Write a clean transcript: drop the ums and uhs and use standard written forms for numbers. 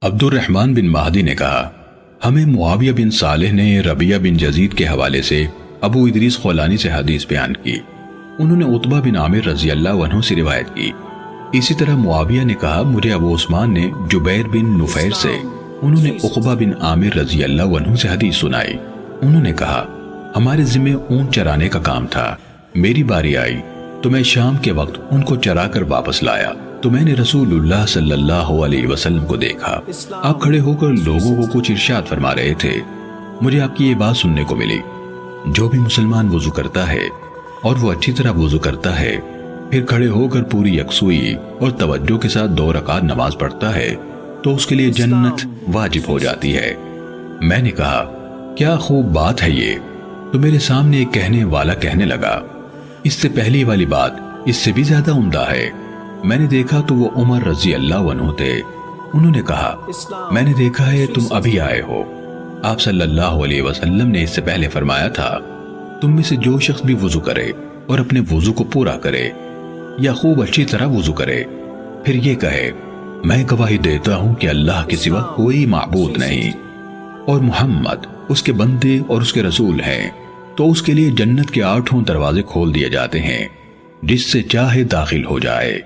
عبد الرحمن بن مہدی نے کہا، ہمیں معاویہ بن صالح نے ربیعہ بن یزید کے حوالے سے ابو ادریس خولانی سے حدیث بیان کی۔ انہوں نے عتبہ بن عامر رضی اللہ عنہ سے روایت کی۔ اسی طرح معاویہ نے کہا، مجھے ابو عثمان نے جبیر بن نفیر سے، انہوں نے عقبہ بن عامر رضی اللہ عنہ سے حدیث سنائی۔ انہوں نے کہا، ہمارے ذمے اونٹ چرانے کا کام تھا، میری باری آئی تو میں شام کے وقت ان کو چرا کر واپس لایا تو میں نے رسول اللہ صلی اللہ علیہ وسلم کو دیکھا، آپ کھڑے ہو کر لوگوں کو کچھ ارشاد فرما رہے تھے۔ مجھے آپ کی یہ بات سننے کو ملی، جو بھی مسلمان وضو کرتا ہے اور وہ اچھی طرح وضو کرتا ہے، پھر کھڑے ہو کر پوری یکسوئی اور توجہ کے ساتھ 2 رکعت نماز پڑھتا ہے تو اس کے لیے جنت واجب ہو جاتی ہے۔ میں نے کہا، کیا خوب بات ہے یہ؟ تو میرے سامنے ایک کہنے والا کہنے لگا، اس سے پہلی والی بات اس سے بھی زیادہ عمدہ ہے۔ میں نے دیکھا تو وہ عمر رضی اللہ عنہ تھے۔ انہوں نے کہا، میں نے دیکھا ہے تم ابھی آئے ہو۔ آپ صلی اللہ علیہ وسلم نے اس سے پہلے فرمایا تھا، تم میں سے جو شخص بھی وضو کرے اور اپنے وضو کو پورا کرے یا خوب اچھی طرح وضو کرے، پھر یہ کہے، میں گواہی دیتا ہوں کہ اللہ کے سوا کوئی معبود نہیں اور محمد اس کے بندے اور اس کے رسول ہیں، تو اس کے لیے جنت کے 8 دروازے کھول دیے جاتے ہیں، جس سے چاہے داخل ہو جائے۔